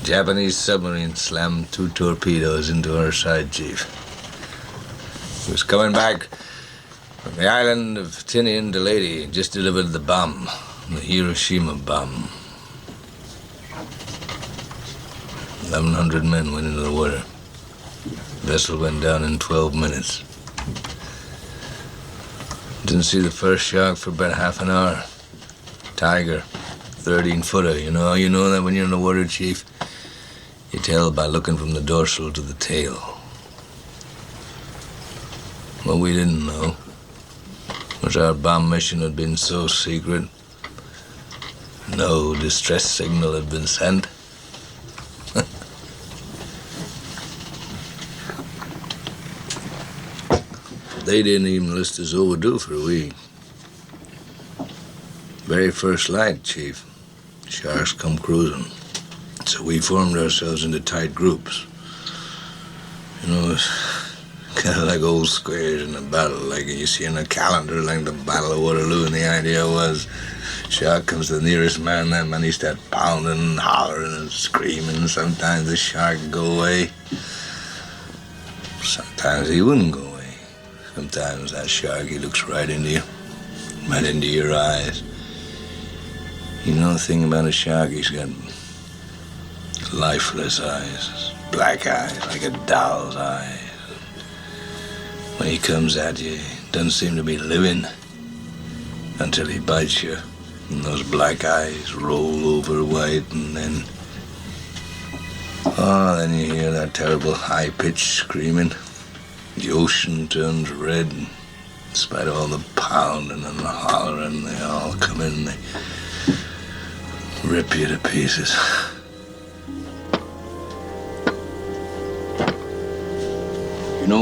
Japanese submarine slammed 2 torpedoes into our side, Chief. He was coming back from the island of Tinian to Lady, just delivered the bomb, the Hiroshima bomb. 1,100 men went into the water. The vessel went down in 12 minutes. Didn't see the first shark for about half an hour. Tiger, 13-footer. You know that when you're in the water, Chief? You tell by looking from the dorsal to the tail. What we didn't know was our bomb mission had been so secret, no distress signal had been sent. They didn't even list us overdue for a week. Very first light, Chief. Sharks come cruising. So we formed ourselves into tight groups. It's kind of like old squares in a battle, like you see in a calendar, like the Battle of Waterloo, and the idea was shark comes to the nearest man, that man he starts pounding and hollering and screaming. Sometimes the shark would go away. Sometimes he wouldn't go away. Sometimes that shark, he looks right into you, right into your eyes. You know the thing about a shark, he's got lifeless eyes, black eyes, like a doll's eyes. When he comes at you, he doesn't seem to be living until he bites you. And those black eyes roll over white, and then you hear that terrible high-pitched screaming. The ocean turns red, and in spite of all the pounding and the hollering, they all come in and they rip you to pieces.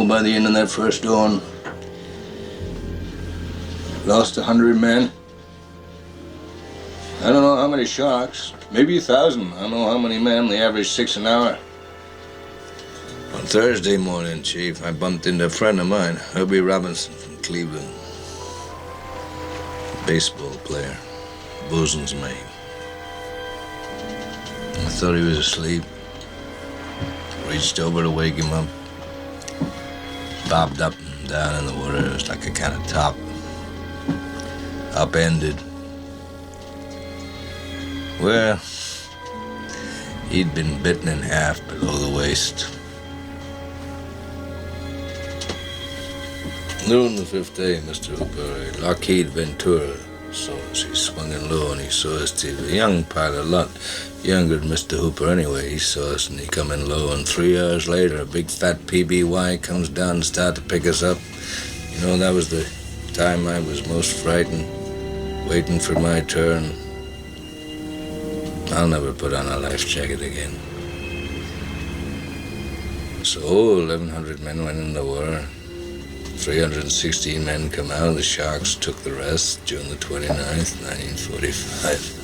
By the end of that first dawn, lost 100 men. I don't know how many sharks, maybe 1,000. I don't know how many men. They average 6 an hour. On Thursday morning, Chief, I bumped into a friend of mine, Herbie Robinson from Cleveland. A baseball player, bosun's mate. I thought he was asleep. Reached over to wake him up. Bobbed up and down in the water. It was like a kind of top. Upended. Well, he'd been bitten in half below the waist. Noon the 5th day, Mr. Hooper, Lockheed Ventura saw us. He swung in low and he saw us too. A young pilot, a lot younger than Mr. Hooper anyway. He saw us and he come in low, and 3 hours later a big fat PBY comes down and started to pick us up. That was the time I was most frightened, waiting for my turn. I'll never put on a life jacket again. So 1,100 men went in the war. 316 men come out. The sharks took the rest. June the 29th, 1945.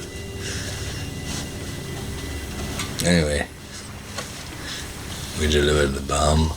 Anyway, we delivered the bomb.